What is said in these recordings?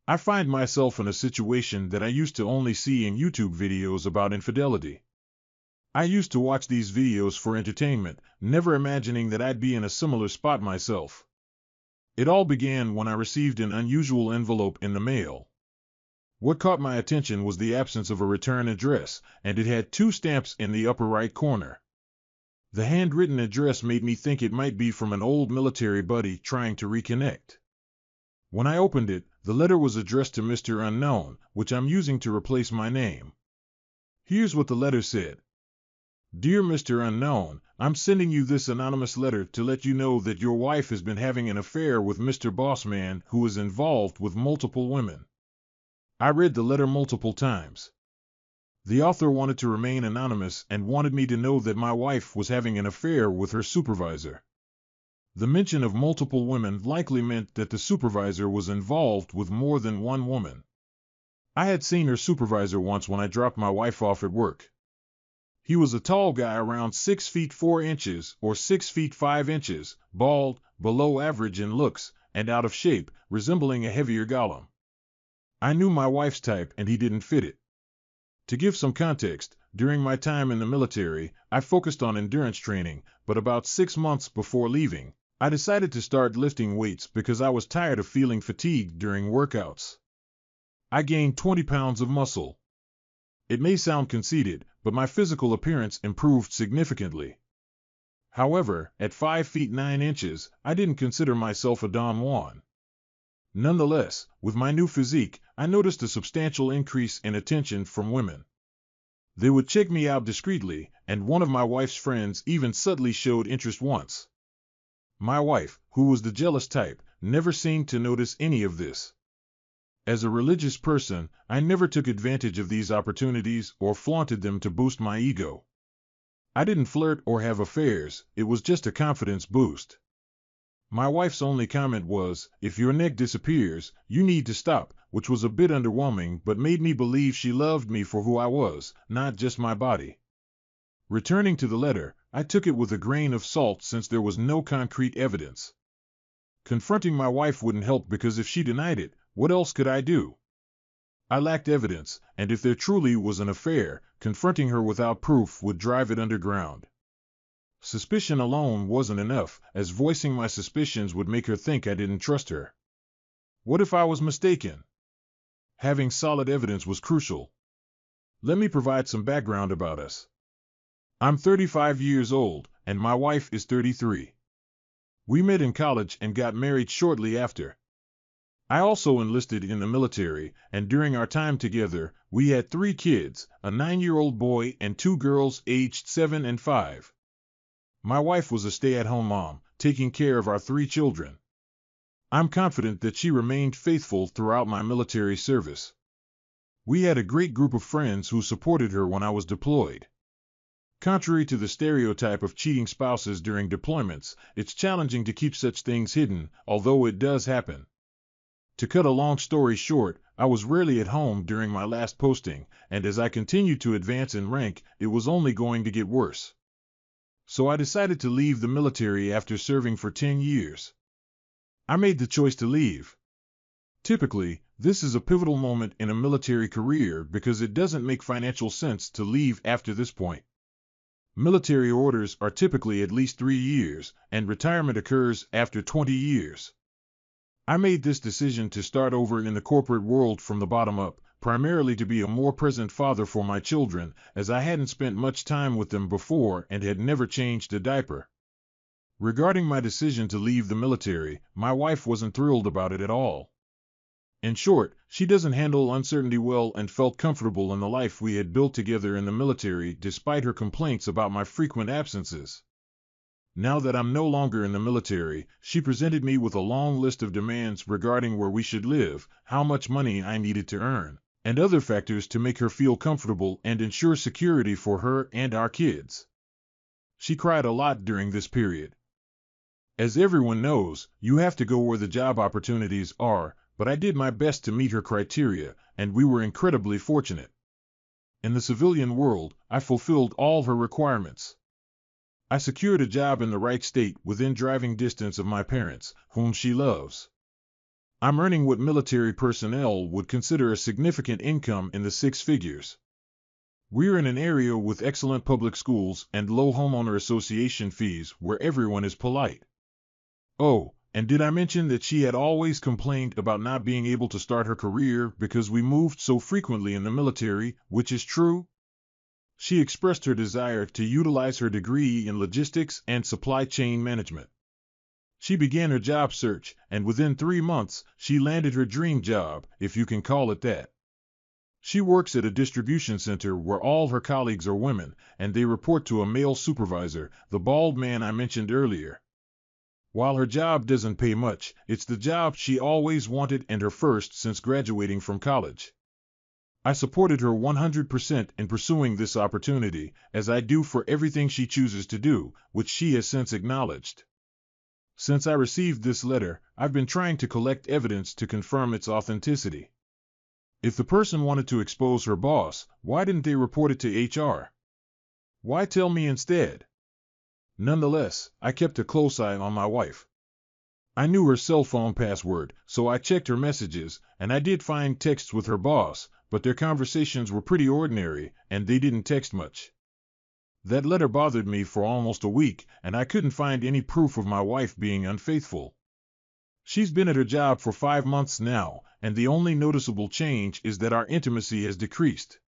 I find myself in a situation that I used to only see in YouTube videos about infidelity. I used to watch these videos for entertainment, never imagining that I'd be in a similar spot myself. It all began when I received an unusual envelope in the mail. What caught my attention was the absence of a return address, and it had two stamps in the upper right corner. The handwritten address made me think it might be from an old military buddy trying to reconnect. When I opened it, the letter was addressed to Mr. Unknown, which I'm using to replace my name. Here's what the letter said. Dear Mr. Unknown, I'm sending you this anonymous letter to let you know that your wife has been having an affair with Mr. Bossman, who is involved with multiple women. I read the letter multiple times. The author wanted to remain anonymous and wanted me to know that my wife was having an affair with her supervisor. The mention of multiple women likely meant that the supervisor was involved with more than one woman. I had seen her supervisor once when I dropped my wife off at work. He was a tall guy around 6 feet 4 inches or 6 feet 5 inches, bald, below average in looks, and out of shape, resembling a heavier golem. I knew my wife's type and he didn't fit it. To give some context, during my time in the military, I focused on endurance training, but about 6 months before leaving, I decided to start lifting weights because I was tired of feeling fatigued during workouts. I gained 20 pounds of muscle. It may sound conceited, but my physical appearance improved significantly. However, at 5 feet 9 inches, I didn't consider myself a Don Juan. Nonetheless, with my new physique, I noticed a substantial increase in attention from women. They would check me out discreetly, and one of my wife's friends even subtly showed interest once. My wife, who was the jealous type, never seemed to notice any of this. As a religious person, I never took advantage of these opportunities or flaunted them to boost my ego. I didn't flirt or have affairs, it was just a confidence boost. My wife's only comment was, if your neck disappears, you need to stop, which was a bit underwhelming but made me believe she loved me for who I was, not just my body. Returning to the letter, I took it with a grain of salt since there was no concrete evidence. Confronting my wife wouldn't help because if she denied it, what else could I do? I lacked evidence, and if there truly was an affair, confronting her without proof would drive it underground. Suspicion alone wasn't enough, as voicing my suspicions would make her think I didn't trust her. What if I was mistaken? Having solid evidence was crucial. Let me provide some background about us. I'm 35 years old, and my wife is 33. We met in college and got married shortly after. I also enlisted in the military, and during our time together, we had 3 kids, a 9-year-old boy and 2 girls aged 7 and 5. My wife was a stay-at-home mom, taking care of our 3 children. I'm confident that she remained faithful throughout my military service. We had a great group of friends who supported her when I was deployed. Contrary to the stereotype of cheating spouses during deployments, it's challenging to keep such things hidden, although it does happen. To cut a long story short, I was rarely at home during my last posting, and as I continued to advance in rank, it was only going to get worse. So I decided to leave the military after serving for 10 years. I made the choice to leave. Typically, this is a pivotal moment in a military career because it doesn't make financial sense to leave after this point. Military orders are typically at least 3 years, and retirement occurs after 20 years. I made this decision to start over in the corporate world from the bottom up, primarily to be a more present father for my children, as I hadn't spent much time with them before and had never changed a diaper. Regarding my decision to leave the military, my wife wasn't thrilled about it at all. In short, she doesn't handle uncertainty well and felt comfortable in the life we had built together in the military despite her complaints about my frequent absences. Now that I'm no longer in the military, she presented me with a long list of demands regarding where we should live, how much money I needed to earn, and other factors to make her feel comfortable and ensure security for her and our kids. She cried a lot during this period. As everyone knows, you have to go where the job opportunities are, but I did my best to meet her criteria, and we were incredibly fortunate. In the civilian world, I fulfilled all her requirements. I secured a job in the right state within driving distance of my parents, whom she loves. I'm earning what military personnel would consider a significant income in the six figures. We're in an area with excellent public schools and low homeowner association fees where everyone is polite. Oh, and did I mention that she had always complained about not being able to start her career because we moved so frequently in the military, which is true? She expressed her desire to utilize her degree in logistics and supply chain management. She began her job search, and within 3 months, she landed her dream job, if you can call it that. She works at a distribution center where all her colleagues are women, and they report to a male supervisor, the bald man I mentioned earlier. While her job doesn't pay much, it's the job she always wanted and her first since graduating from college. I supported her 100% in pursuing this opportunity, as I do for everything she chooses to do, which she has since acknowledged. Since I received this letter, I've been trying to collect evidence to confirm its authenticity. If the person wanted to expose her boss, why didn't they report it to HR? Why tell me instead? Nonetheless, I kept a close eye on my wife. I knew her cell phone password, so I checked her messages, and I did find texts with her boss, but their conversations were pretty ordinary, and they didn't text much. That letter bothered me for almost a week, and I couldn't find any proof of my wife being unfaithful. She's been at her job for 5 months now, and the only noticeable change is that our intimacy has decreased.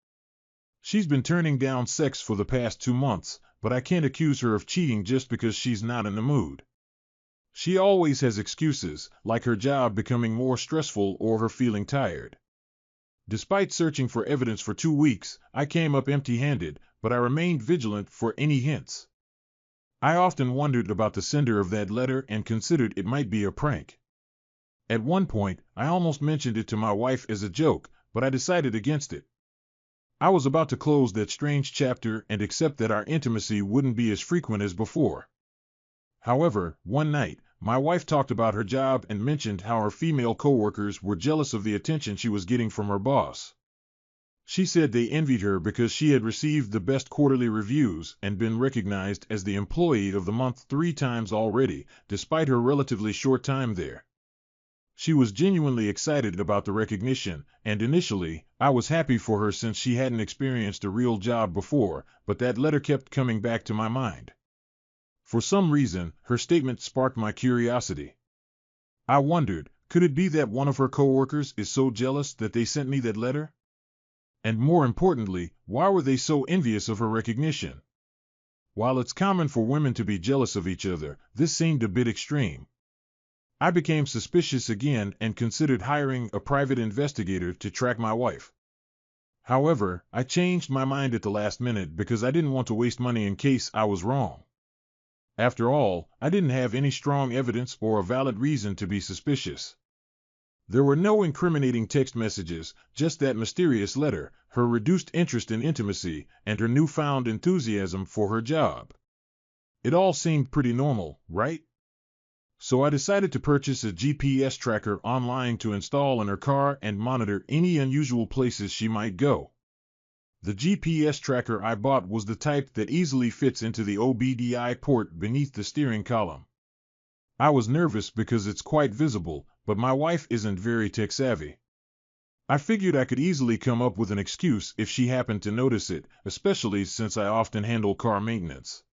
She's been turning down sex for the past 2 months, but I can't accuse her of cheating just because she's not in the mood. She always has excuses, like her job becoming more stressful or her feeling tired. Despite searching for evidence for 2 weeks, I came up empty-handed, but I remained vigilant for any hints. I often wondered about the sender of that letter and considered it might be a prank. At one point, I almost mentioned it to my wife as a joke, but I decided against it. I was about to close that strange chapter and accept that our intimacy wouldn't be as frequent as before. However, one night, my wife talked about her job and mentioned how her female coworkers were jealous of the attention she was getting from her boss. She said they envied her because she had received the best quarterly reviews and been recognized as the employee of the month 3 times already, despite her relatively short time there. She was genuinely excited about the recognition, and initially, I was happy for her since she hadn't experienced a real job before, but that letter kept coming back to my mind. For some reason, her statement sparked my curiosity. I wondered, could it be that one of her coworkers is so jealous that they sent me that letter? And more importantly, why were they so envious of her recognition? While it's common for women to be jealous of each other, this seemed a bit extreme. I became suspicious again and considered hiring a private investigator to track my wife. However, I changed my mind at the last minute because I didn't want to waste money in case I was wrong. After all, I didn't have any strong evidence or a valid reason to be suspicious. There were no incriminating text messages, just that mysterious letter, her reduced interest in intimacy, and her newfound enthusiasm for her job. It all seemed pretty normal, right? So I decided to purchase a GPS tracker online to install in her car and monitor any unusual places she might go. The GPS tracker I bought was the type that easily fits into the OBDI port beneath the steering column. I was nervous because it's quite visible, but my wife isn't very tech-savvy. I figured I could easily come up with an excuse if she happened to notice it, especially since I often handle car maintenance.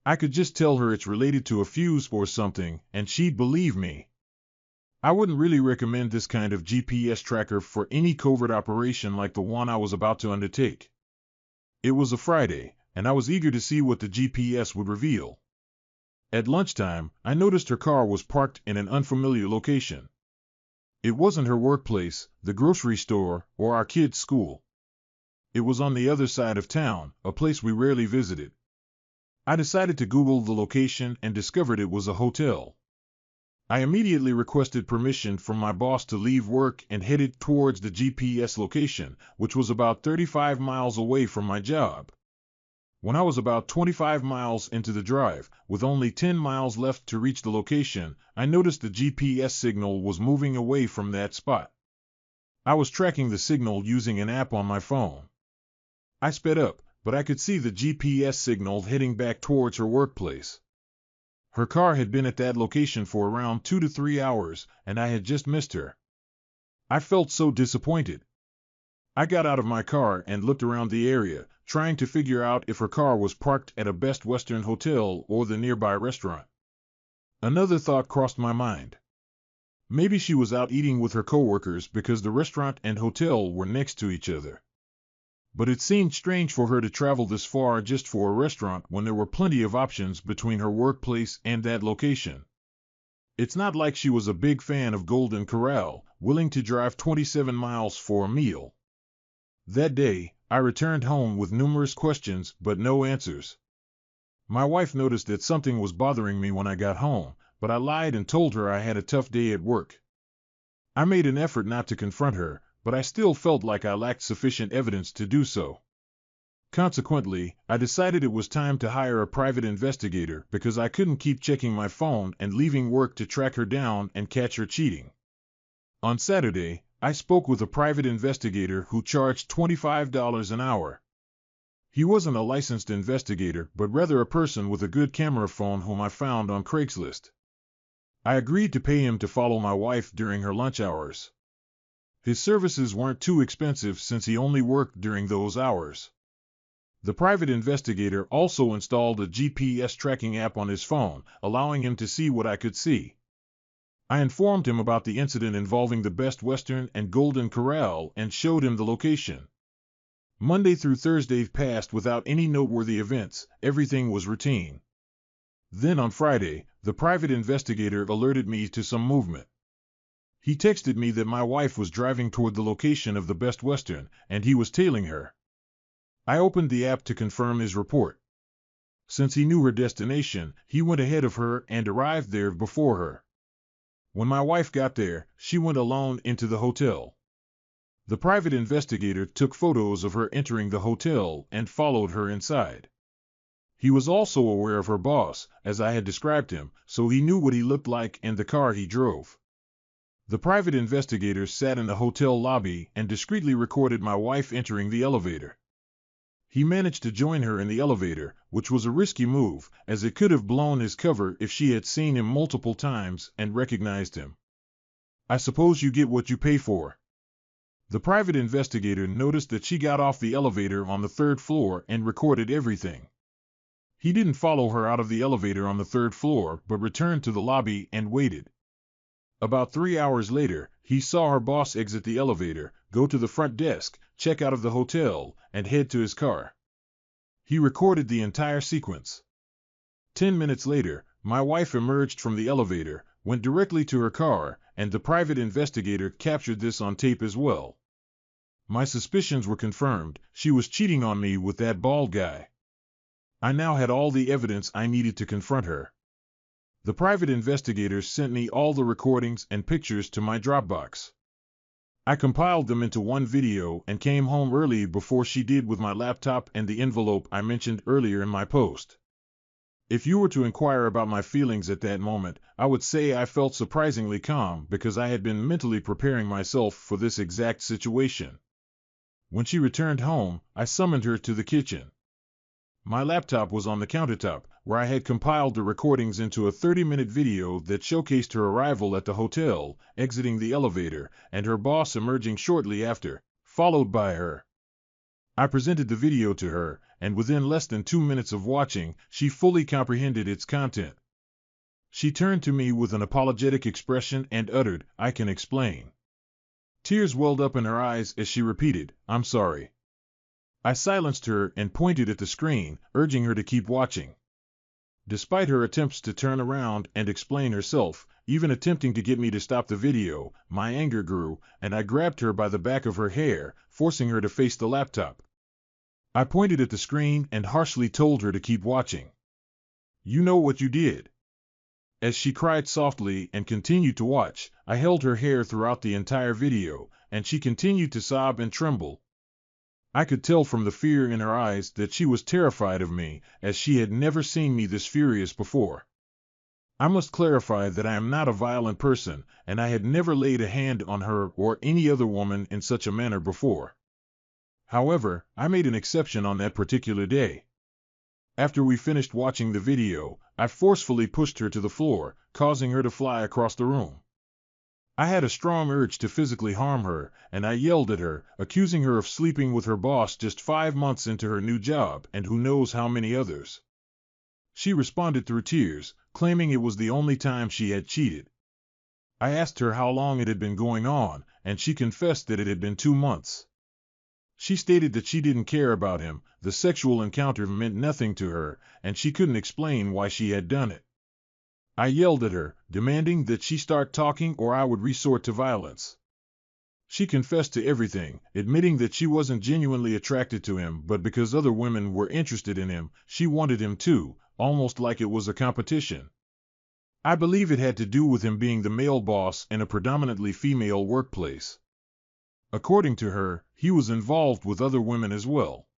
I could just tell her it's related to a fuse or something, and she'd believe me. I wouldn't really recommend this kind of GPS tracker for any covert operation like the one I was about to undertake. It was a Friday, and I was eager to see what the GPS would reveal. At lunchtime, I noticed her car was parked in an unfamiliar location. It wasn't her workplace, the grocery store, or our kids' school. It was on the other side of town, a place we rarely visited. I decided to Google the location and discovered it was a hotel. I immediately requested permission from my boss to leave work and headed towards the GPS location, which was about 35 miles away from my job. When I was about 25 miles into the drive, with only 10 miles left to reach the location, I noticed the GPS signal was moving away from that spot. I was tracking the signal using an app on my phone. I sped up, but I could see the GPS signal heading back towards her workplace. Her car had been at that location for around 2 to 3 hours, and I had just missed her. I felt so disappointed. I got out of my car and looked around the area, trying to figure out if her car was parked at a Best Western hotel or the nearby restaurant. Another thought crossed my mind. Maybe she was out eating with her coworkers because the restaurant and hotel were next to each other. But it seemed strange for her to travel this far just for a restaurant when there were plenty of options between her workplace and that location. It's not like she was a big fan of Golden Corral, willing to drive 27 miles for a meal. That day, I returned home with numerous questions but no answers. My wife noticed that something was bothering me when I got home, but I lied and told her I had a tough day at work. I made an effort not to confront her, but I still felt like I lacked sufficient evidence to do so. Consequently, I decided it was time to hire a private investigator because I couldn't keep checking my phone and leaving work to track her down and catch her cheating. On Saturday, I spoke with a private investigator who charged $25 an hour. He wasn't a licensed investigator, but rather a person with a good camera phone whom I found on Craigslist. I agreed to pay him to follow my wife during her lunch hours. His services weren't too expensive since he only worked during those hours. The private investigator also installed a GPS tracking app on his phone, allowing him to see what I could see. I informed him about the incident involving the Best Western and Golden Corral and showed him the location. Monday through Thursday passed without any noteworthy events, everything was routine. Then on Friday, the private investigator alerted me to some movement. He texted me that my wife was driving toward the location of the Best Western, and he was tailing her. I opened the app to confirm his report. Since he knew her destination, he went ahead of her and arrived there before her. When my wife got there, she went alone into the hotel. The private investigator took photos of her entering the hotel and followed her inside. He was also aware of her boss, as I had described him, so he knew what he looked like and the car he drove. The private investigator sat in the hotel lobby and discreetly recorded my wife entering the elevator. He managed to join her in the elevator, which was a risky move, as it could have blown his cover if she had seen him multiple times and recognized him. I suppose you get what you pay for. The private investigator noticed that she got off the elevator on the 3rd floor and recorded everything. He didn't follow her out of the elevator on the 3rd floor, but returned to the lobby and waited. About 3 hours later, he saw her boss exit the elevator, go to the front desk, check out of the hotel, and head to his car. He recorded the entire sequence. 10 minutes later, my wife emerged from the elevator, went directly to her car, and the private investigator captured this on tape as well. My suspicions were confirmed. She was cheating on me with that bald guy. I now had all the evidence I needed to confront her. The private investigator sent me all the recordings and pictures to my Dropbox. I compiled them into one video and came home early before she did with my laptop and the envelope I mentioned earlier in my post. If you were to inquire about my feelings at that moment, I would say I felt surprisingly calm because I had been mentally preparing myself for this exact situation. When she returned home, I summoned her to the kitchen. My laptop was on the countertop, where I had compiled the recordings into a 30-minute video that showcased her arrival at the hotel, exiting the elevator, and her boss emerging shortly after, followed by her. I presented the video to her, and within less than 2 minutes of watching, she fully comprehended its content. She turned to me with an apologetic expression and uttered, "I can explain." Tears welled up in her eyes as she repeated, "I'm sorry." I silenced her and pointed at the screen, urging her to keep watching. Despite her attempts to turn around and explain herself, even attempting to get me to stop the video, my anger grew, and I grabbed her by the back of her hair, forcing her to face the laptop. I pointed at the screen and harshly told her to keep watching. "You know what you did." As she cried softly and continued to watch, I held her hair throughout the entire video, and she continued to sob and tremble. I could tell from the fear in her eyes that she was terrified of me, as she had never seen me this furious before. I must clarify that I am not a violent person, and I had never laid a hand on her or any other woman in such a manner before. However, I made an exception on that particular day. After we finished watching the video, I forcefully pushed her to the floor, causing her to fly across the room. I had a strong urge to physically harm her, and I yelled at her, accusing her of sleeping with her boss just 5 months into her new job and who knows how many others. She responded through tears, claiming it was the only time she had cheated. I asked her how long it had been going on, and she confessed that it had been 2 months. She stated that she didn't care about him, the sexual encounter meant nothing to her, and she couldn't explain why she had done it. I yelled at her, demanding that she start talking or I would resort to violence. She confessed to everything, admitting that she wasn't genuinely attracted to him, but because other women were interested in him, she wanted him too, almost like it was a competition. I believe it had to do with him being the male boss in a predominantly female workplace. According to her, he was involved with other women as well.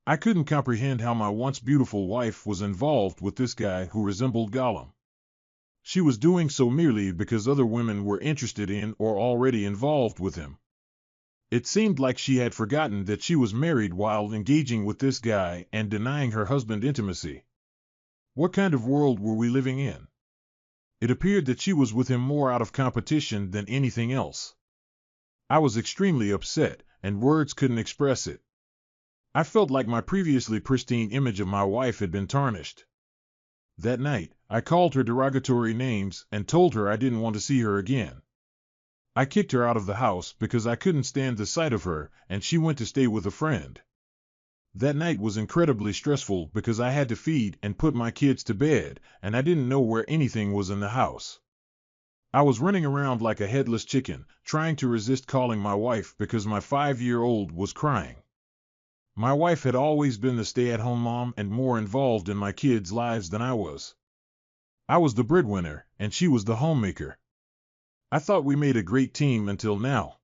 I couldn't comprehend how my once beautiful wife was involved with this guy who resembled Gollum. She was doing so merely because other women were interested in or already involved with him. It seemed like she had forgotten that she was married while engaging with this guy and denying her husband intimacy. What kind of world were we living in? It appeared that she was with him more out of competition than anything else. I was extremely upset, and words couldn't express it. I felt like my previously pristine image of my wife had been tarnished. That night, I called her derogatory names and told her I didn't want to see her again. I kicked her out of the house because I couldn't stand the sight of her, and she went to stay with a friend. That night was incredibly stressful because I had to feed and put my kids to bed, and I didn't know where anything was in the house. I was running around like a headless chicken, trying to resist calling my wife because my 5-year-old was crying. My wife had always been the stay-at-home mom and more involved in my kids' lives than I was. I was the breadwinner, and she was the homemaker. I thought we made a great team until now.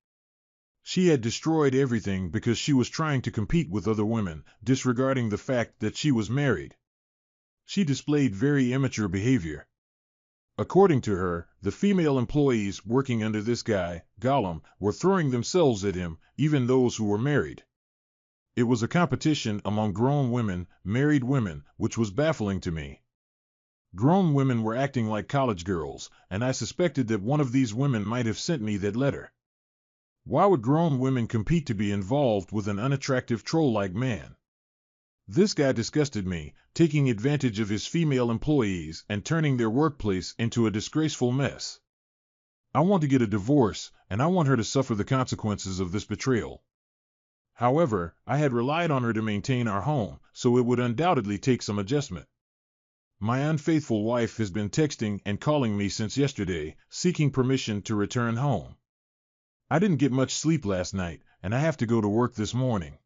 She had destroyed everything because she was trying to compete with other women, disregarding the fact that she was married. She displayed very immature behavior. According to her, the female employees working under this guy, Gollum, were throwing themselves at him, even those who were married. It was a competition among grown women, married women, which was baffling to me. Grown women were acting like college girls, and I suspected that one of these women might have sent me that letter. Why would grown women compete to be involved with an unattractive troll-like man? This guy disgusted me, taking advantage of his female employees and turning their workplace into a disgraceful mess. I want to get a divorce, and I want her to suffer the consequences of this betrayal. However, I had relied on her to maintain our home, so it would undoubtedly take some adjustment. My unfaithful wife has been texting and calling me since yesterday, seeking permission to return home. I didn't get much sleep last night, and I have to go to work this morning.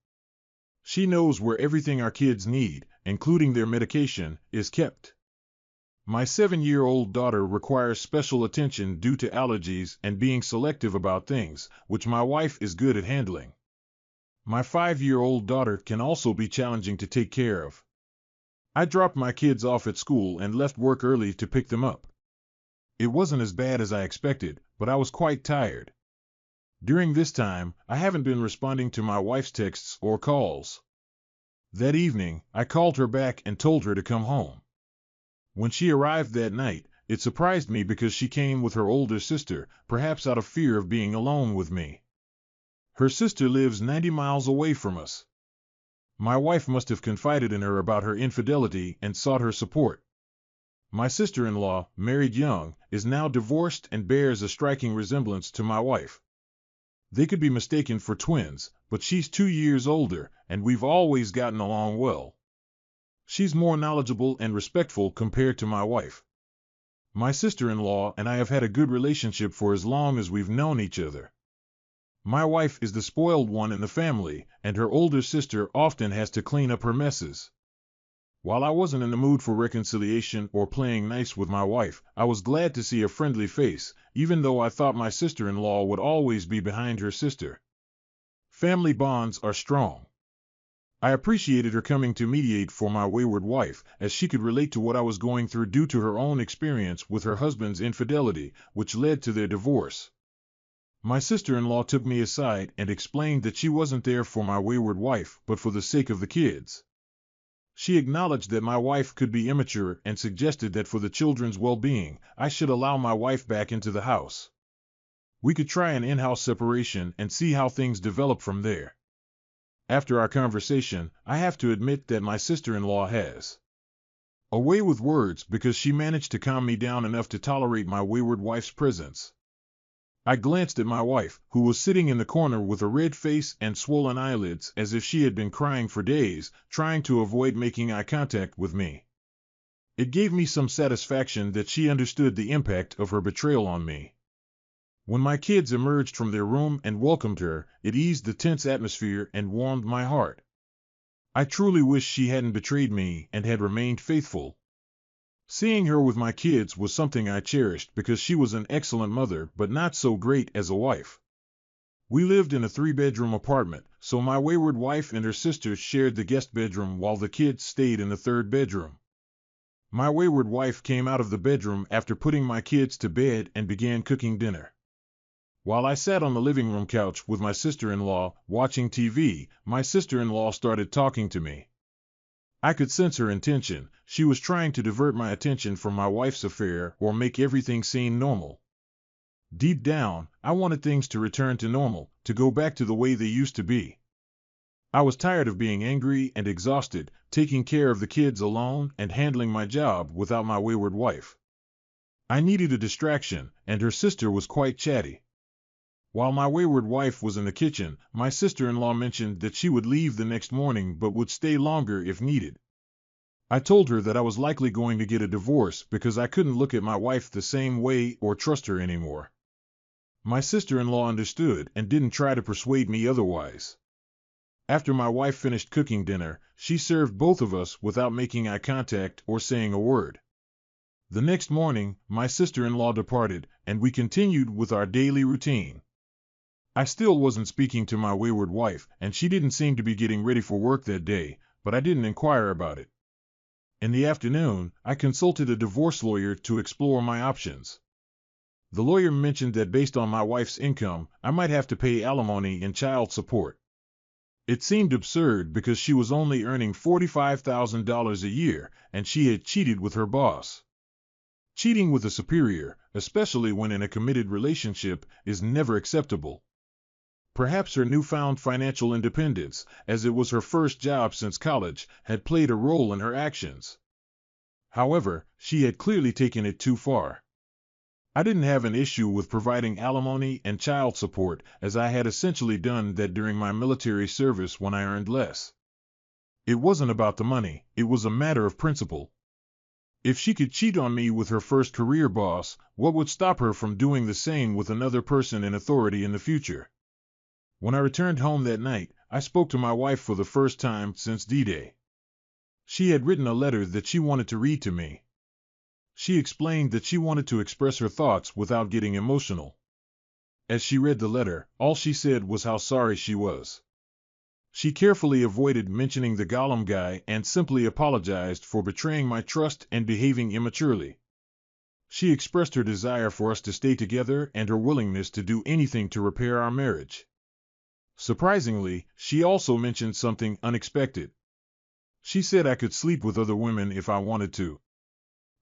She knows where everything our kids need, including their medication, is kept. My 7-year-old daughter requires special attention due to allergies and being selective about things, which my wife is good at handling. My 5-year-old daughter can also be challenging to take care of. I dropped my kids off at school and left work early to pick them up. It wasn't as bad as I expected, but I was quite tired. During this time, I haven't been responding to my wife's texts or calls. That evening, I called her back and told her to come home. When she arrived that night, it surprised me because she came with her older sister, perhaps out of fear of being alone with me. Her sister lives 90 miles away from us. My wife must have confided in her about her infidelity and sought her support. My sister-in-law, married young, is now divorced and bears a striking resemblance to my wife. They could be mistaken for twins, but she's 2 years older, and we've always gotten along well. She's more knowledgeable and respectful compared to my wife. My sister-in-law and I have had a good relationship for as long as we've known each other. My wife is the spoiled one in the family, and her older sister often has to clean up her messes. While I wasn't in the mood for reconciliation or playing nice with my wife, I was glad to see a friendly face, even though I thought my sister-in-law would always be behind her sister. Family bonds are strong. I appreciated her coming to mediate for my wayward wife, as she could relate to what I was going through due to her own experience with her husband's infidelity, which led to their divorce. My sister-in-law took me aside and explained that she wasn't there for my wayward wife, but for the sake of the kids. She acknowledged that my wife could be immature and suggested that for the children's well-being, I should allow my wife back into the house. We could try an in-house separation and see how things develop from there. After our conversation, I have to admit that my sister-in-law has a way with words because she managed to calm me down enough to tolerate my wayward wife's presence. I glanced at my wife, who was sitting in the corner with a red face and swollen eyelids as if she had been crying for days, trying to avoid making eye contact with me. It gave me some satisfaction that she understood the impact of her betrayal on me. When my kids emerged from their room and welcomed her, it eased the tense atmosphere and warmed my heart. I truly wish she hadn't betrayed me and had remained faithful. Seeing her with my kids was something I cherished because she was an excellent mother but not so great as a wife. We lived in a 3-bedroom apartment, so my wayward wife and her sisters shared the guest bedroom while the kids stayed in the 3rd bedroom. My wayward wife came out of the bedroom after putting my kids to bed and began cooking dinner. While I sat on the living room couch with my sister-in-law, watching TV, my sister-in-law started talking to me. I could sense her intention. She was trying to divert my attention from my wife's affair or make everything seem normal. Deep down, I wanted things to return to normal, to go back to the way they used to be. I was tired of being angry and exhausted, taking care of the kids alone and handling my job without my wayward wife. I needed a distraction, and her sister was quite chatty. While my wayward wife was in the kitchen, my sister-in-law mentioned that she would leave the next morning but would stay longer if needed. I told her that I was likely going to get a divorce because I couldn't look at my wife the same way or trust her anymore. My sister-in-law understood and didn't try to persuade me otherwise. After my wife finished cooking dinner, she served both of us without making eye contact or saying a word. The next morning, my sister-in-law departed, and we continued with our daily routine. I still wasn't speaking to my wayward wife, and she didn't seem to be getting ready for work that day, but I didn't inquire about it. In the afternoon, I consulted a divorce lawyer to explore my options. The lawyer mentioned that based on my wife's income, I might have to pay alimony and child support. It seemed absurd because she was only earning $45,000 a year, and she had cheated with her boss. Cheating with a superior, especially when in a committed relationship, is never acceptable. Perhaps her newfound financial independence, as it was her first job since college, had played a role in her actions. However, she had clearly taken it too far. I didn't have an issue with providing alimony and child support, as I had essentially done that during my military service when I earned less. It wasn't about the money, it was a matter of principle. If she could cheat on me with her first career boss, what would stop her from doing the same with another person in authority in the future? When I returned home that night, I spoke to my wife for the first time since D-Day. She had written a letter that she wanted to read to me. She explained that she wanted to express her thoughts without getting emotional. As she read the letter, all she said was how sorry she was. She carefully avoided mentioning the Gollum guy and simply apologized for betraying my trust and behaving immaturely. She expressed her desire for us to stay together and her willingness to do anything to repair our marriage. Surprisingly, she also mentioned something unexpected. She said I could sleep with other women if I wanted to.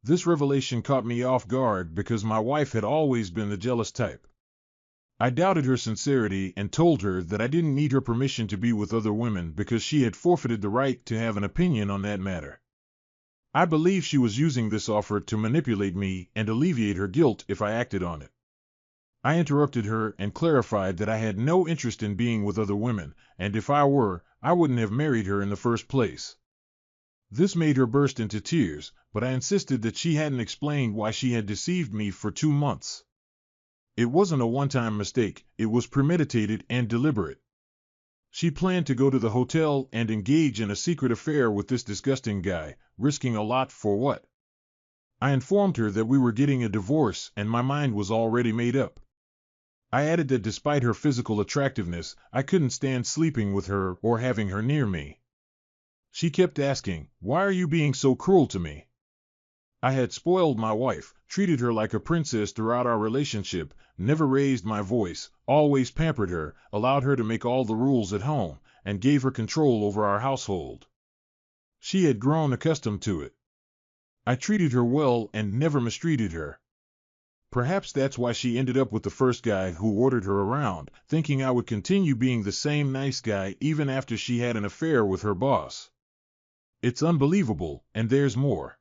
This revelation caught me off guard because my wife had always been the jealous type. I doubted her sincerity and told her that I didn't need her permission to be with other women because she had forfeited the right to have an opinion on that matter. I believe she was using this offer to manipulate me and alleviate her guilt if I acted on it. I interrupted her and clarified that I had no interest in being with other women, and if I were, I wouldn't have married her in the first place. This made her burst into tears, but I insisted that she hadn't explained why she had deceived me for 2 months. It wasn't a one-time mistake, it was premeditated and deliberate. She planned to go to the hotel and engage in a secret affair with this disgusting guy, risking a lot for what? I informed her that we were getting a divorce and my mind was already made up. I added that despite her physical attractiveness, I couldn't stand sleeping with her or having her near me. She kept asking, "Why are you being so cruel to me?" I had spoiled my wife, treated her like a princess throughout our relationship, never raised my voice, always pampered her, allowed her to make all the rules at home, and gave her control over our household. She had grown accustomed to it. I treated her well and never mistreated her. Perhaps that's why she ended up with the first guy who ordered her around, thinking I would continue being the same nice guy even after she had an affair with her boss. It's unbelievable, and there's more.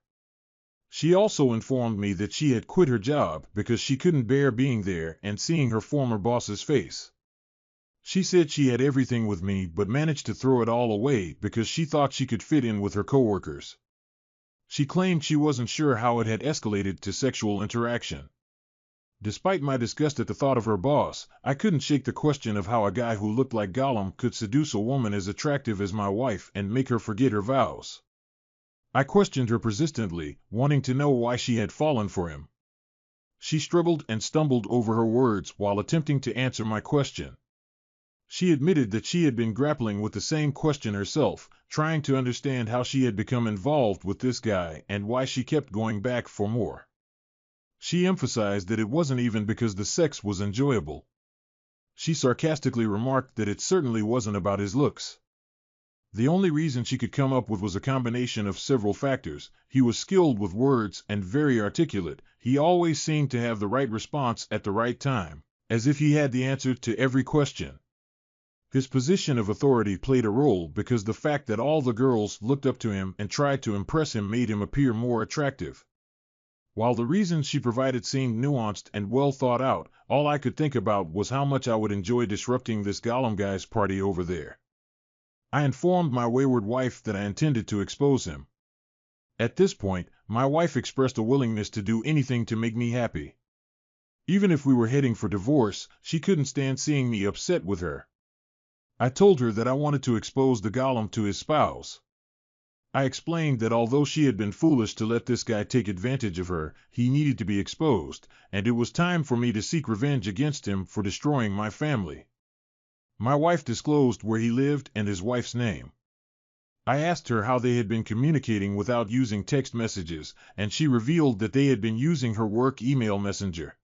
She also informed me that she had quit her job because she couldn't bear being there and seeing her former boss's face. She said she had everything with me but managed to throw it all away because she thought she could fit in with her coworkers. She claimed she wasn't sure how it had escalated to sexual interaction. Despite my disgust at the thought of her boss, I couldn't shake the question of how a guy who looked like Gollum could seduce a woman as attractive as my wife and make her forget her vows. I questioned her persistently, wanting to know why she had fallen for him. She struggled and stumbled over her words while attempting to answer my question. She admitted that she had been grappling with the same question herself, trying to understand how she had become involved with this guy and why she kept going back for more. She emphasized that it wasn't even because the sex was enjoyable. She sarcastically remarked that it certainly wasn't about his looks. The only reason she could come up with was a combination of several factors. He was skilled with words and very articulate. He always seemed to have the right response at the right time, as if he had the answer to every question. His position of authority played a role because the fact that all the girls looked up to him and tried to impress him made him appear more attractive. While the reasons she provided seemed nuanced and well thought out, all I could think about was how much I would enjoy disrupting this Gollum guy's party over there. I informed my wayward wife that I intended to expose him. At this point, my wife expressed a willingness to do anything to make me happy. Even if we were heading for divorce, she couldn't stand seeing me upset with her. I told her that I wanted to expose the Gollum to his spouse. I explained that although she had been foolish to let this guy take advantage of her, he needed to be exposed, and it was time for me to seek revenge against him for destroying my family. My wife disclosed where he lived and his wife's name. I asked her how they had been communicating without using text messages, and she revealed that they had been using her work email messenger.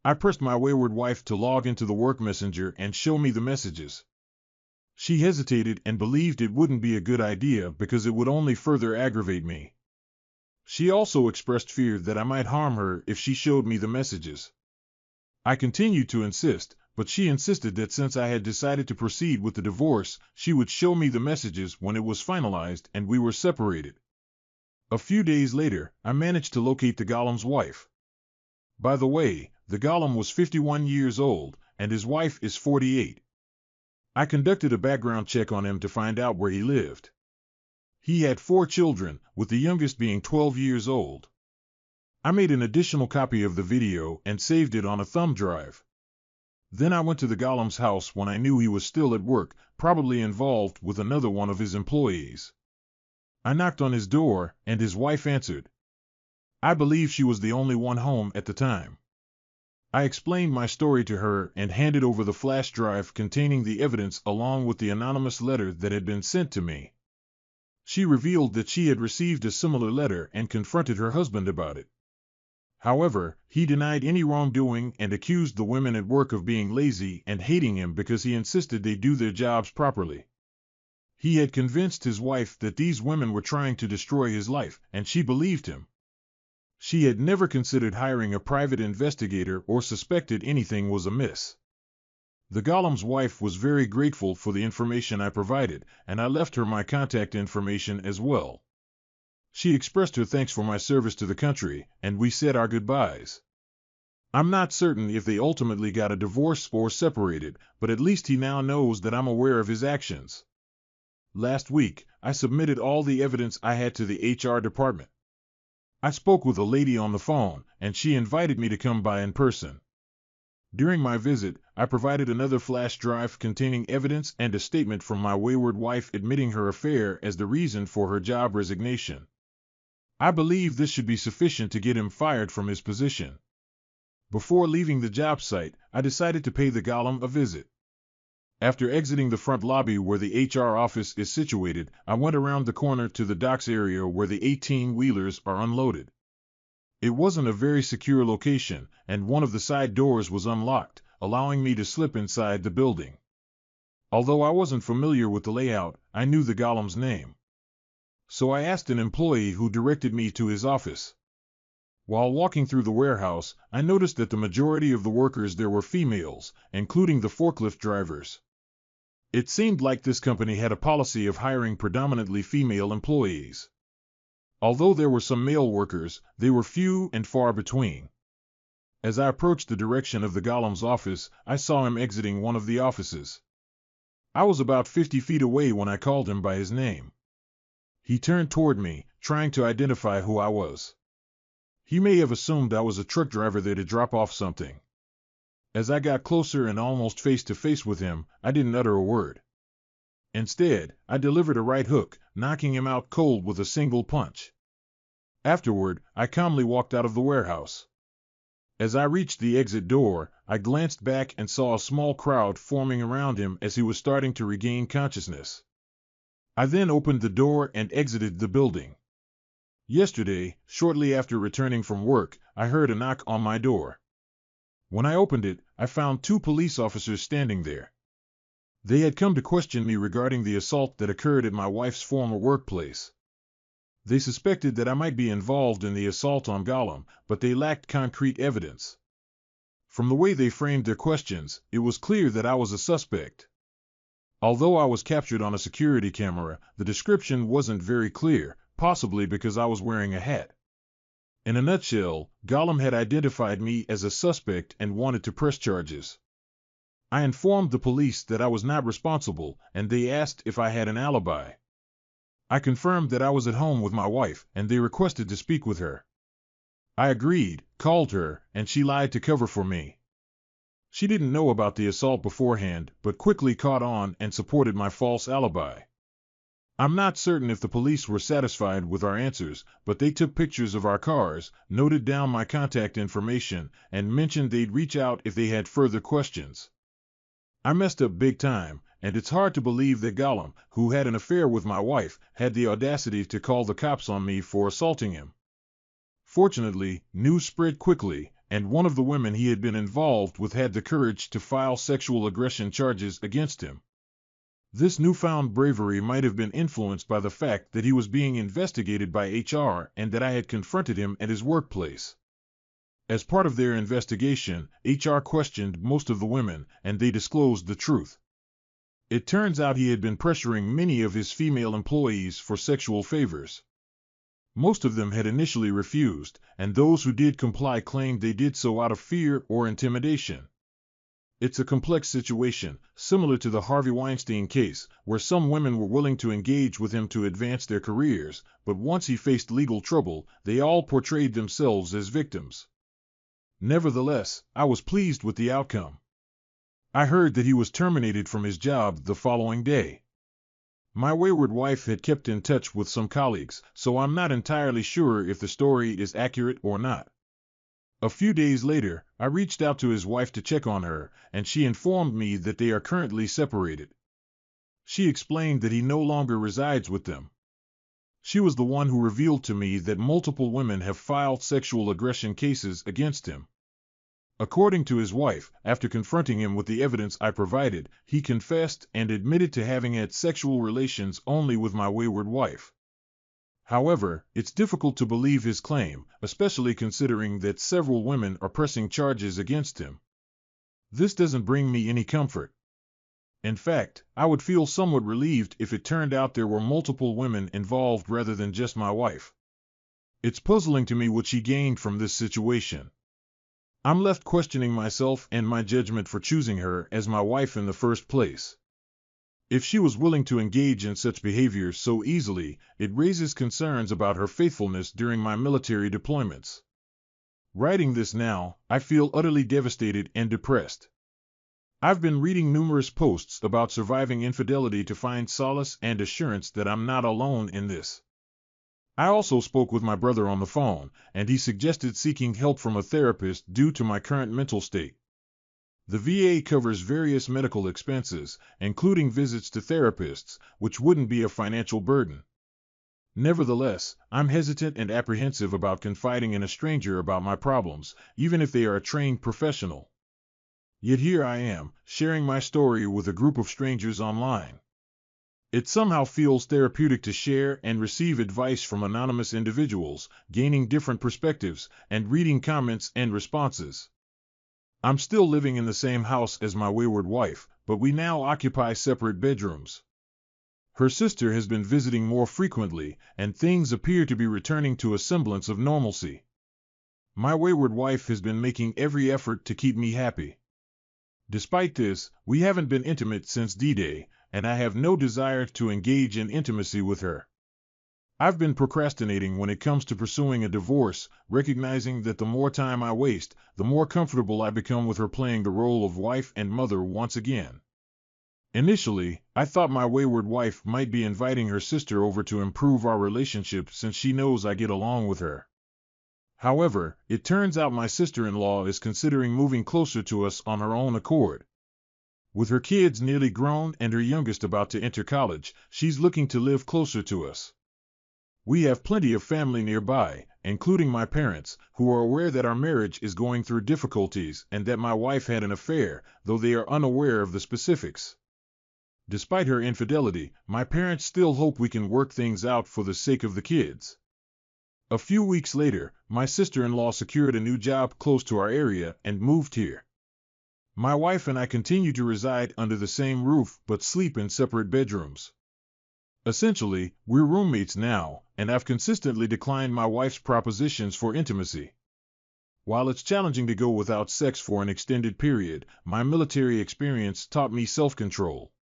I pressed my wayward wife to log into the work messenger and show me the messages. She hesitated and believed it wouldn't be a good idea because it would only further aggravate me. She also expressed fear that I might harm her if she showed me the messages. I continued to insist, but she insisted that since I had decided to proceed with the divorce, she would show me the messages when it was finalized and we were separated. A few days later, I managed to locate the Gollum's wife. By the way, the Gollum was 51 years old, and his wife is 48. I conducted a background check on him to find out where he lived. He had 4 children, with the youngest being 12 years old. I made an additional copy of the video and saved it on a thumb drive. Then I went to the Gollum's house when I knew he was still at work, probably involved with another one of his employees. I knocked on his door, and his wife answered. I believe she was the only one home at the time. I explained my story to her and handed over the flash drive containing the evidence along with the anonymous letter that had been sent to me. She revealed that she had received a similar letter and confronted her husband about it. However, he denied any wrongdoing and accused the women at work of being lazy and hating him because he insisted they do their jobs properly. He had convinced his wife that these women were trying to destroy his life, and she believed him. She had never considered hiring a private investigator or suspected anything was amiss. The Gollum's wife was very grateful for the information I provided, and I left her my contact information as well. She expressed her thanks for my service to the country, and we said our goodbyes. I'm not certain if they ultimately got a divorce or separated, but at least he now knows that I'm aware of his actions. Last week, I submitted all the evidence I had to the HR department. I spoke with a lady on the phone, and she invited me to come by in person. During my visit, I provided another flash drive containing evidence and a statement from my wayward wife admitting her affair as the reason for her job resignation. I believe this should be sufficient to get him fired from his position. Before leaving the job site, I decided to pay the Gollum a visit. After exiting the front lobby where the HR office is situated, I went around the corner to the docks area where the 18-wheelers are unloaded. It wasn't a very secure location, and one of the side doors was unlocked, allowing me to slip inside the building. Although I wasn't familiar with the layout, I knew the Gollum's name. So I asked an employee who directed me to his office. While walking through the warehouse, I noticed that the majority of the workers there were females, including the forklift drivers. It seemed like this company had a policy of hiring predominantly female employees. Although there were some male workers, they were few and far between. As I approached the direction of the golem's office, I saw him exiting one of the offices. I was about 50 feet away when I called him by his name. He turned toward me, trying to identify who I was. He may have assumed I was a truck driver there to drop off something. As I got closer and almost face to face with him, I didn't utter a word. Instead, I delivered a right hook, knocking him out cold with a single punch. Afterward, I calmly walked out of the warehouse. As I reached the exit door, I glanced back and saw a small crowd forming around him as he was starting to regain consciousness. I then opened the door and exited the building. Yesterday, shortly after returning from work, I heard a knock on my door. When I opened it, I found 2 police officers standing there. They had come to question me regarding the assault that occurred at my wife's former workplace. They suspected that I might be involved in the assault on Golem, but they lacked concrete evidence. From the way they framed their questions, it was clear that I was a suspect. Although I was captured on a security camera, the description wasn't very clear, possibly because I was wearing a hat. In a nutshell, Golem had identified me as a suspect and wanted to press charges. I informed the police that I was not responsible, and they asked if I had an alibi. I confirmed that I was at home with my wife, and they requested to speak with her. I agreed, called her, and she lied to cover for me. She didn't know about the assault beforehand, but quickly caught on and supported my false alibi. I'm not certain if the police were satisfied with our answers, but they took pictures of our cars, noted down my contact information, and mentioned they'd reach out if they had further questions. I messed up big time, and it's hard to believe that Golem, who had an affair with my wife, had the audacity to call the cops on me for assaulting him. Fortunately, news spread quickly, and one of the women he had been involved with had the courage to file sexual aggression charges against him. This newfound bravery might have been influenced by the fact that he was being investigated by HR and that I had confronted him at his workplace. As part of their investigation, HR questioned most of the women, and they disclosed the truth. It turns out he had been pressuring many of his female employees for sexual favors. Most of them had initially refused, and those who did comply claimed they did so out of fear or intimidation. It's a complex situation, similar to the Harvey Weinstein case, where some women were willing to engage with him to advance their careers, but once he faced legal trouble, they all portrayed themselves as victims. Nevertheless, I was pleased with the outcome. I heard that he was terminated from his job the following day. My wayward wife had kept in touch with some colleagues, so I'm not entirely sure if the story is accurate or not. A few days later, I reached out to his wife to check on her, and she informed me that they are currently separated. She explained that he no longer resides with them. She was the one who revealed to me that multiple women have filed sexual aggression cases against him. According to his wife, after confronting him with the evidence I provided, he confessed and admitted to having had sexual relations only with my wayward wife. However, it's difficult to believe his claim, especially considering that several women are pressing charges against him. This doesn't bring me any comfort. In fact, I would feel somewhat relieved if it turned out there were multiple women involved rather than just my wife. It's puzzling to me what she gained from this situation. I'm left questioning myself and my judgment for choosing her as my wife in the first place. If she was willing to engage in such behavior so easily, it raises concerns about her faithfulness during my military deployments. Writing this now, I feel utterly devastated and depressed. I've been reading numerous posts about surviving infidelity to find solace and assurance that I'm not alone in this. I also spoke with my brother on the phone, and he suggested seeking help from a therapist due to my current mental state. The VA covers various medical expenses, including visits to therapists, which wouldn't be a financial burden. Nevertheless, I'm hesitant and apprehensive about confiding in a stranger about my problems, even if they are a trained professional. Yet here I am, sharing my story with a group of strangers online. It somehow feels therapeutic to share and receive advice from anonymous individuals, gaining different perspectives, and reading comments and responses. I'm still living in the same house as my wayward wife, but we now occupy separate bedrooms. Her sister has been visiting more frequently, and things appear to be returning to a semblance of normalcy. My wayward wife has been making every effort to keep me happy. Despite this, we haven't been intimate since D-Day, and I have no desire to engage in intimacy with her. I've been procrastinating when it comes to pursuing a divorce, recognizing that the more time I waste, the more comfortable I become with her playing the role of wife and mother once again. Initially, I thought my wayward wife might be inviting her sister over to improve our relationship since she knows I get along with her. However, it turns out my sister-in-law is considering moving closer to us on her own accord. With her kids nearly grown and her youngest about to enter college, she's looking to live closer to us. We have plenty of family nearby, including my parents, who are aware that our marriage is going through difficulties and that my wife had an affair, though they are unaware of the specifics. Despite her infidelity, my parents still hope we can work things out for the sake of the kids. A few weeks later, my sister-in-law secured a new job close to our area and moved here. My wife and I continue to reside under the same roof but sleep in separate bedrooms. Essentially, we're roommates now, and I've consistently declined my wife's propositions for intimacy. While it's challenging to go without sex for an extended period, my military experience taught me self-control.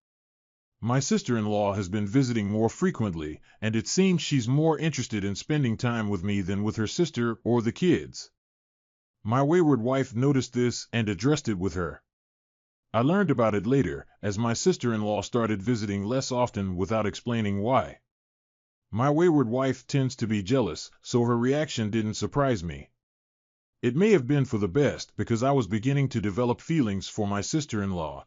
My sister-in-law has been visiting more frequently, and it seems she's more interested in spending time with me than with her sister or the kids. My wayward wife noticed this and addressed it with her. I learned about it later, as my sister-in-law started visiting less often without explaining why. My wayward wife tends to be jealous, so her reaction didn't surprise me. It may have been for the best because I was beginning to develop feelings for my sister-in-law.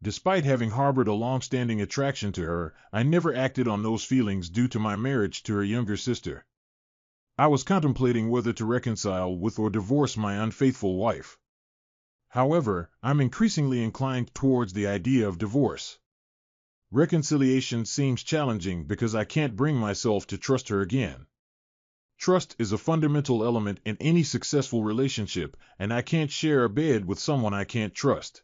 Despite having harbored a long-standing attraction to her, I never acted on those feelings due to my marriage to her younger sister. I was contemplating whether to reconcile with or divorce my unfaithful wife. However, I'm increasingly inclined towards the idea of divorce. Reconciliation seems challenging because I can't bring myself to trust her again. Trust is a fundamental element in any successful relationship, and I can't share a bed with someone I can't trust.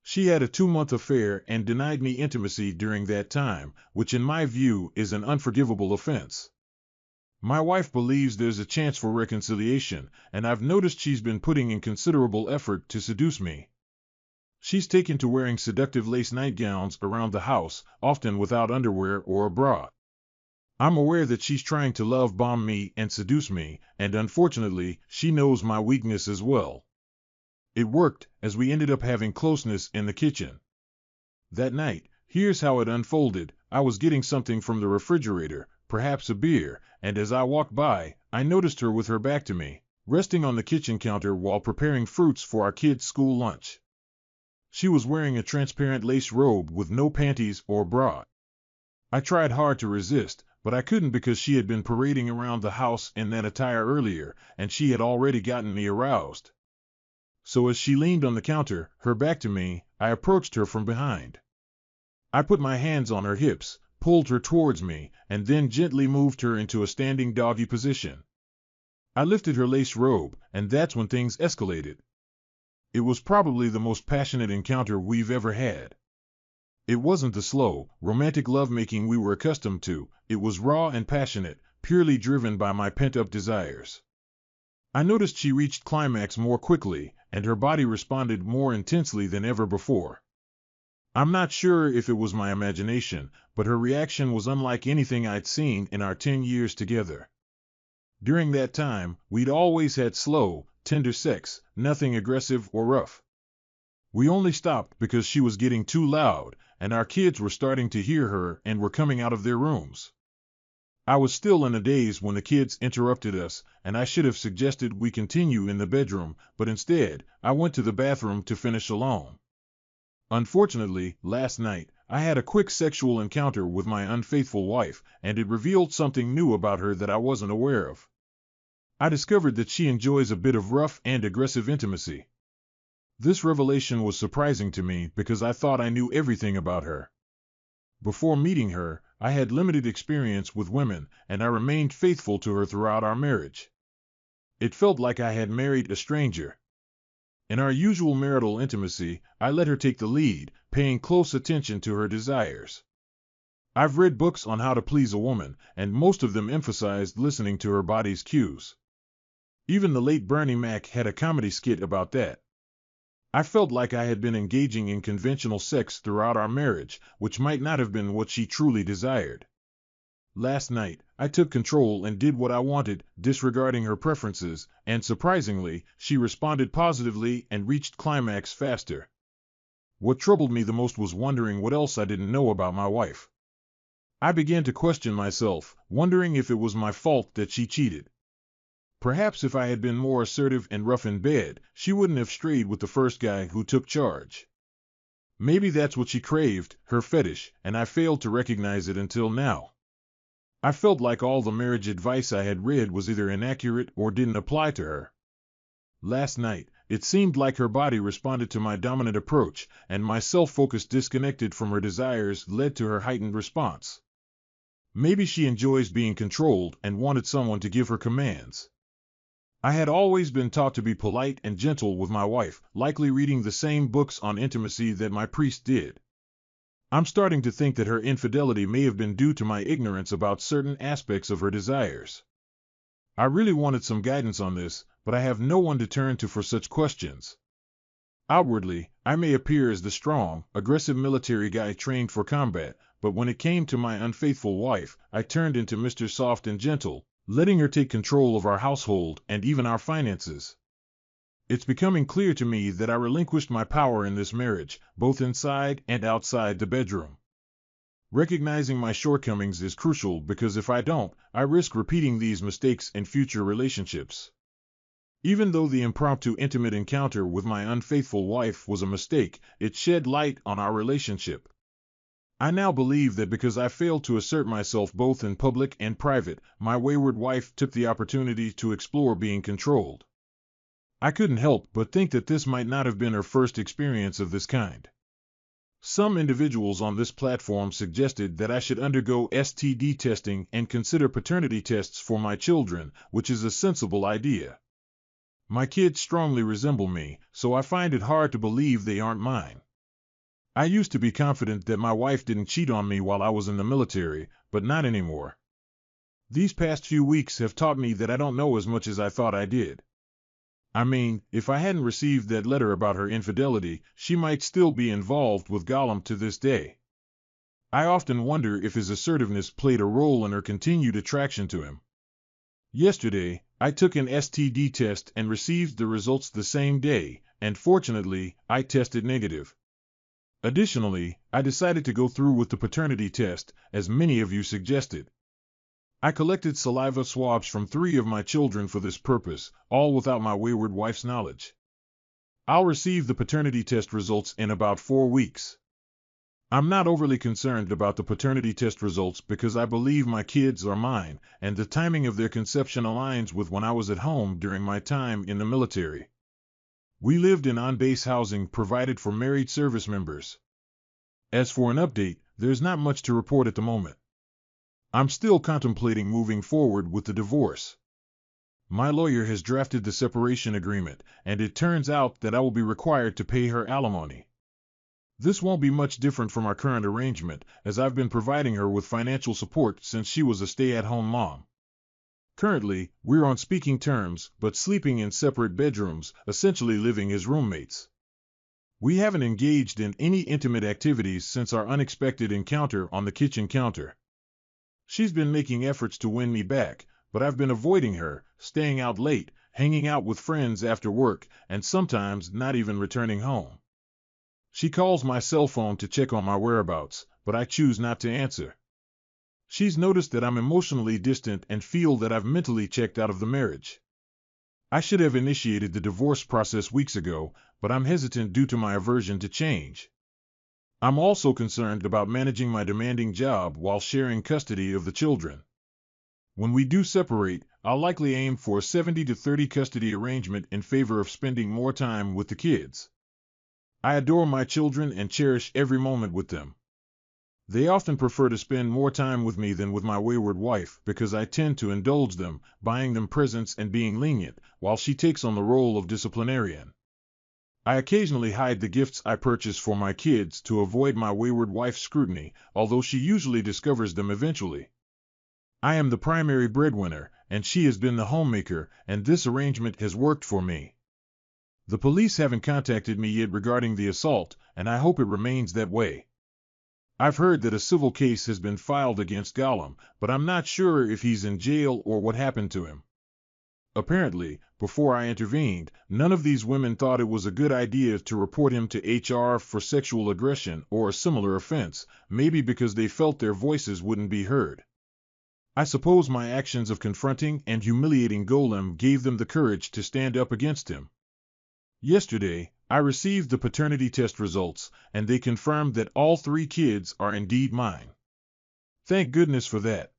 She had a 2-month affair and denied me intimacy during that time, which in my view is an unforgivable offense. My wife believes there's a chance for reconciliation, and I've noticed she's been putting in considerable effort to seduce me. She's taken to wearing seductive lace nightgowns around the house, often without underwear or a bra. I'm aware that she's trying to love bomb me and seduce me, and unfortunately, she knows my weakness as well. It worked, as we ended up having closeness in the kitchen. That night, here's how it unfolded. I was getting something from the refrigerator, perhaps a beer, and as I walked by, I noticed her with her back to me, resting on the kitchen counter while preparing fruits for our kids' school lunch. She was wearing a transparent lace robe with no panties or bra. I tried hard to resist, but I couldn't because she had been parading around the house in that attire earlier, and she had already gotten me aroused. So as she leaned on the counter, her back to me, I approached her from behind. I put my hands on her hips, pulled her towards me, and then gently moved her into a standing doggy position. I lifted her lace robe, and that's when things escalated. It was probably the most passionate encounter we've ever had. It wasn't the slow, romantic lovemaking we were accustomed to. It was raw and passionate, purely driven by my pent-up desires. I noticed she reached climax more quickly, and her body responded more intensely than ever before. I'm not sure if it was my imagination, but her reaction was unlike anything I'd seen in our 10 years together. During that time, we'd always had slow, tender sex, nothing aggressive or rough. We only stopped because she was getting too loud, and our kids were starting to hear her and were coming out of their rooms. I was still in a daze when the kids interrupted us, and I should have suggested we continue in the bedroom, but instead, I went to the bathroom to finish alone. Unfortunately, last night, I had a quick sexual encounter with my unfaithful wife, and it revealed something new about her that I wasn't aware of. I discovered that she enjoys a bit of rough and aggressive intimacy. This revelation was surprising to me because I thought I knew everything about her. Before meeting her, I had limited experience with women, and I remained faithful to her throughout our marriage. It felt like I had married a stranger. In our usual marital intimacy, I let her take the lead, paying close attention to her desires. I've read books on how to please a woman, and most of them emphasized listening to her body's cues. Even the late Bernie Mac had a comedy skit about that. I felt like I had been engaging in conventional sex throughout our marriage, which might not have been what she truly desired. Last night, I took control and did what I wanted, disregarding her preferences, and surprisingly, she responded positively and reached climax faster. What troubled me the most was wondering what else I didn't know about my wife. I began to question myself, wondering if it was my fault that she cheated. Perhaps if I had been more assertive and rough in bed, she wouldn't have strayed with the first guy who took charge. Maybe that's what she craved, her fetish, and I failed to recognize it until now. I felt like all the marriage advice I had read was either inaccurate or didn't apply to her. Last night, it seemed like her body responded to my dominant approach, and my self-focus disconnected from her desires led to her heightened response. Maybe she enjoys being controlled and wanted someone to give her commands. I had always been taught to be polite and gentle with my wife, likely reading the same books on intimacy that my priest did. I'm starting to think that her infidelity may have been due to my ignorance about certain aspects of her desires. I really wanted some guidance on this, but I have no one to turn to for such questions. Outwardly, I may appear as the strong, aggressive military guy trained for combat, but when it came to my unfaithful wife, I turned into Mr. Soft and Gentle, letting her take control of our household and even our finances. It's becoming clear to me that I relinquished my power in this marriage, both inside and outside the bedroom. Recognizing my shortcomings is crucial because if I don't, I risk repeating these mistakes in future relationships. Even though the impromptu intimate encounter with my unfaithful wife was a mistake, it shed light on our relationship. I now believe that because I failed to assert myself both in public and private, my wayward wife took the opportunity to explore being controlled. I couldn't help but think that this might not have been her first experience of this kind. Some individuals on this platform suggested that I should undergo STD testing and consider paternity tests for my children, which is a sensible idea. My kids strongly resemble me, so I find it hard to believe they aren't mine. I used to be confident that my wife didn't cheat on me while I was in the military, but not anymore. These past few weeks have taught me that I don't know as much as I thought I did. I mean, if I hadn't received that letter about her infidelity, she might still be involved with Gollum to this day. I often wonder if his assertiveness played a role in her continued attraction to him. Yesterday, I took an STD test and received the results the same day, and fortunately, I tested negative. Additionally, I decided to go through with the paternity test, as many of you suggested. I collected saliva swabs from 3 of my children for this purpose, all without my wayward wife's knowledge. I'll receive the paternity test results in about 4 weeks. I'm not overly concerned about the paternity test results because I believe my kids are mine, and the timing of their conception aligns with when I was at home during my time in the military. We lived in on-base housing provided for married service members. As for an update, there's not much to report at the moment. I'm still contemplating moving forward with the divorce. My lawyer has drafted the separation agreement, and it turns out that I will be required to pay her alimony. This won't be much different from our current arrangement, as I've been providing her with financial support since she was a stay-at-home mom. Currently, we're on speaking terms, but sleeping in separate bedrooms, essentially living as roommates. We haven't engaged in any intimate activities since our unexpected encounter on the kitchen counter. She's been making efforts to win me back, but I've been avoiding her, staying out late, hanging out with friends after work, and sometimes not even returning home. She calls my cell phone to check on my whereabouts, but I choose not to answer. She's noticed that I'm emotionally distant and feel that I've mentally checked out of the marriage. I should have initiated the divorce process weeks ago, but I'm hesitant due to my aversion to change. I'm also concerned about managing my demanding job while sharing custody of the children. When we do separate, I'll likely aim for a 70-30 custody arrangement in favor of spending more time with the kids. I adore my children and cherish every moment with them. They often prefer to spend more time with me than with my wayward wife because I tend to indulge them, buying them presents and being lenient, while she takes on the role of disciplinarian. I occasionally hide the gifts I purchase for my kids to avoid my wayward wife's scrutiny, although she usually discovers them eventually. I am the primary breadwinner, and she has been the homemaker, and this arrangement has worked for me. The police haven't contacted me yet regarding the assault, and I hope it remains that way. I've heard that a civil case has been filed against Gollum, but I'm not sure if he's in jail or what happened to him. Apparently, before I intervened, none of these women thought it was a good idea to report him to HR for sexual aggression or a similar offense, maybe because they felt their voices wouldn't be heard. I suppose my actions of confronting and humiliating Golem gave them the courage to stand up against him. Yesterday, I received the paternity test results, and they confirmed that all 3 kids are indeed mine. Thank goodness for that.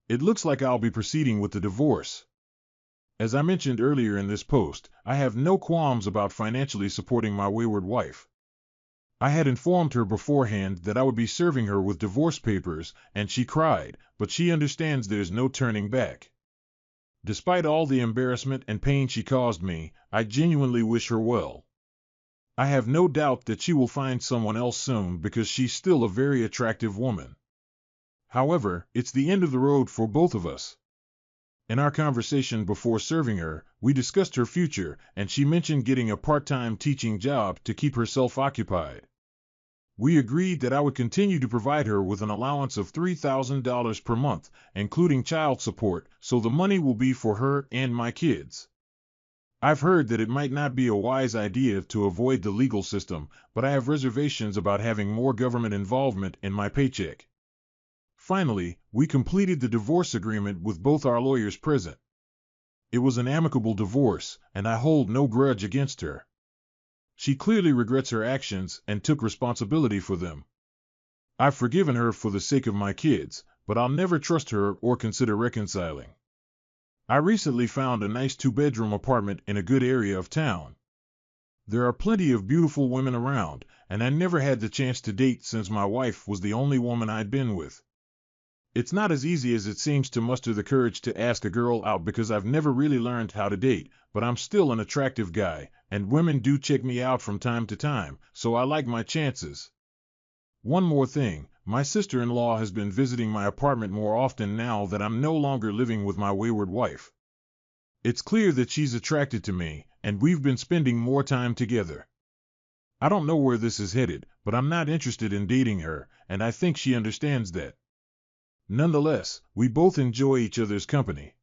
It looks like I'll be proceeding with the divorce. As I mentioned earlier in this post, I have no qualms about financially supporting my wayward wife. I had informed her beforehand that I would be serving her with divorce papers, and she cried, but she understands there's no turning back. Despite all the embarrassment and pain she caused me, I genuinely wish her well. I have no doubt that she will find someone else soon because she's still a very attractive woman. However, it's the end of the road for both of us. In our conversation before serving her, we discussed her future, and she mentioned getting a part-time teaching job to keep herself occupied. We agreed that I would continue to provide her with an allowance of $3,000 per month, including child support, so the money will be for her and my kids. I've heard that it might not be a wise idea to avoid the legal system, but I have reservations about having more government involvement in my paycheck. Finally, we completed the divorce agreement with both our lawyers present. It was an amicable divorce, and I hold no grudge against her. She clearly regrets her actions and took responsibility for them. I've forgiven her for the sake of my kids, but I'll never trust her or consider reconciling. I recently found a nice 2-bedroom apartment in a good area of town. There are plenty of beautiful women around, and I never had the chance to date since my wife was the only woman I'd been with. It's not as easy as it seems to muster the courage to ask a girl out because I've never really learned how to date, but I'm still an attractive guy, and women do check me out from time to time, so I like my chances. One more thing, my sister-in-law has been visiting my apartment more often now that I'm no longer living with my wayward wife. It's clear that she's attracted to me, and we've been spending more time together. I don't know where this is headed, but I'm not interested in dating her, and I think she understands that. Nonetheless, we both enjoy each other's company.